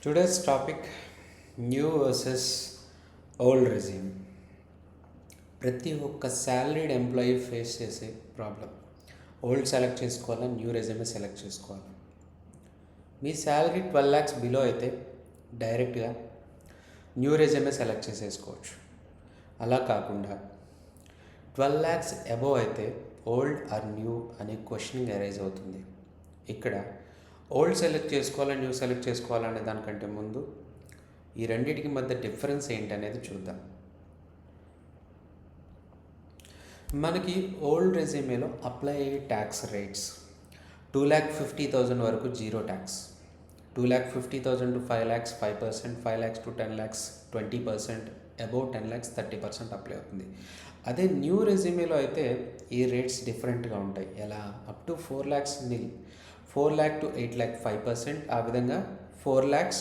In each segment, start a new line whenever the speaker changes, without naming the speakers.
Today's topic, new versus old regime. ప్రతి ఒక్క salaried employee face చేసే ప్రాబ్లం. ఓల్డ్ సెలెక్ట్ చేసుకోవాలా, న్యూ రెజ్యూమే సెలెక్ట్ చేసుకోవాలా. మీ శాలరీ 12 lakhs బిలో అయితే డైరెక్ట్గా న్యూ రెజ్యూమే సెలెక్ట్ చేసేసుకోవచ్చు. అలా కాకుండా 12 lakhs అబోవ్ అయితే ఓల్డ్ ఆర్ న్యూ అనే క్వశ్చనింగ్ అరైజ్ అవుతుంది. ఇక్కడ ఓల్డ్ సెలెక్ట్ చేసుకోవాలా, న్యూ సెలెక్ట్ చేసుకోవాలనే దానికంటే ముందు ఈ రెండింటికి మధ్య డిఫరెన్స్ ఏంటనేది చూద్దాం. మనకి ఓల్డ్ రెజ్యూమేలో అప్లై అయ్యే ట్యాక్స్ రేట్స్ 2,50,000 వరకు zero tax, 2,50,000 to 5 lakhs 5%, 5 lakhs to 10 lakhs 20%, above 10 lakhs 30% apply అవుతుంది. అదే న్యూ రెజ్యూమేలో అయితే ఈ రేట్స్ డిఫరెంట్గా ఉంటాయి. ఎలా? Up to 4 lakhs nil, 4 lakh to 8 lakh 5%, ఆ విధంగా 4 lakhs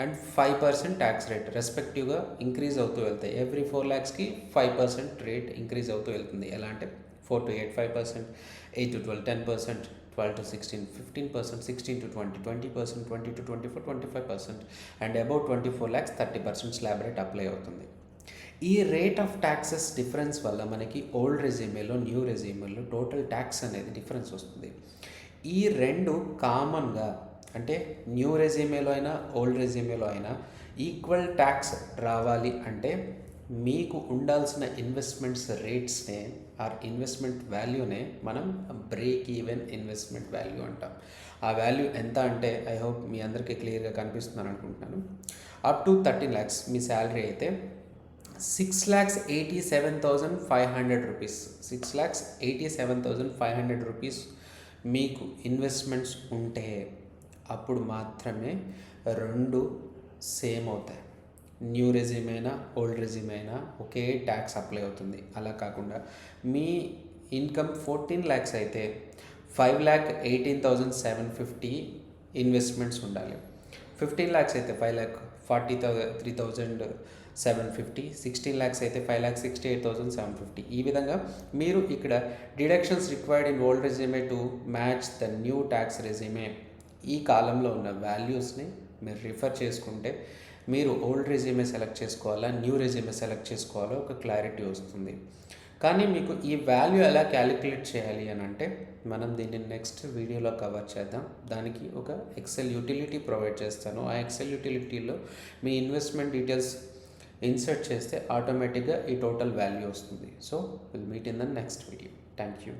అండ్ 5% ట్యాక్స్ రేట్ రెస్పెక్టివ్గా ఇంక్రీజ్ అవుతూ వెళ్తాయి. ఎవ్రీ 4 lakhsకి 5% రేట్ ఇంక్రీజ్ అవుతూ వెళ్తుంది. ఎలా అంటే 4 to 8 5%, 8 to 12 10%, 12 to 16 15%, 16 to 20 20%, 20 to 24 25%, and above 24 lakhs 30% slab rate apply అవుతుంది. ఈ రేట్ ఆఫ్ ట్యాక్సెస్ డిఫరెన్స్ వల్ల మనకి ఓల్డ్ రెజ్యూమేలో, న్యూ రెజ్యూమేలో టోటల్ ట్యాక్స్ అనేది డిఫరెన్స్ వస్తుంది. ఈ రెండు కామన్గా, అంటే న్యూ రెజ్యూమేలో అయినా ఓల్డ్ రెజ్యూమేలో అయినా ఈక్వల్ ట్యాక్స్ రావాలి అంటే మీకు ఉండాల్సిన ఇన్వెస్ట్మెంట్స్ రేట్స్నే ఆర్ ఇన్వెస్ట్మెంట్ వాల్యూనే మనం బ్రేక్ ఈవెన్ ఇన్వెస్ట్మెంట్ వాల్యూ అంటాం. ఆ వాల్యూ ఎంత అంటే ఐ హోప్ మీ అందరికీ క్లియర్గా కనిపిస్తుందని అనుకుంటున్నాను. Up to 13 lakhs me salary అయితే 6,87,500 రూపీస్, 6,87,500 రూపీస్ మీకు ఇన్వెస్ట్మెంట్స్ ఉంటే అప్పుడు మాత్రమే రెండు సేమ్ అవుతాయి. న్యూ రెజ్యూమ్ అయినా ఓల్డ్ రెజ్యూమ్ అయినా ఒకే ట్యాక్స్ అప్లై అవుతుంది. అలా కాకుండా మీ ఇన్కమ్ 14 lakhs అయితే 5,18,750 ఇన్వెస్ట్మెంట్స్ ఉండాలి. 15 lakhs అయితే 5,43,750, 16 lakhs అయితే 5,68,750. ఈ విధంగా మీరు ఇక్కడ deductions required in old resume to match the new tax resume, ఈ కాలంలో ఉన్న వాల్యూస్ని మీరు రిఫర్ చేసుకుంటే మీరు ఓల్డ్ రెజ్యూమే సెలెక్ట్ చేసుకోవాలా, న్యూ రెజ్యూమే సెలెక్ట్ చేసుకోవాలో ఒక క్లారిటీ వస్తుంది. కానీ మీకు ఈ వాల్యూ ఎలా క్యాలిక్యులేట్ చేయాలి అని అంటే మనం దీన్ని నెక్స్ట్ వీడియోలో కవర్ చేద్దాం. దానికి ఒక ఎక్సెల్ యూటిలిటీ ప్రొవైడ్ చేస్తాను. ఆ ఎక్సెల్ యూటిలిటీలో మీ ఇన్వెస్ట్మెంట్ డీటెయిల్స్ ఇన్సర్ట్ చేస్తే ఆటోమేటిక్గా ఈ టోటల్ వాల్యూ వస్తుంది. So will meet in the next video. Thank you.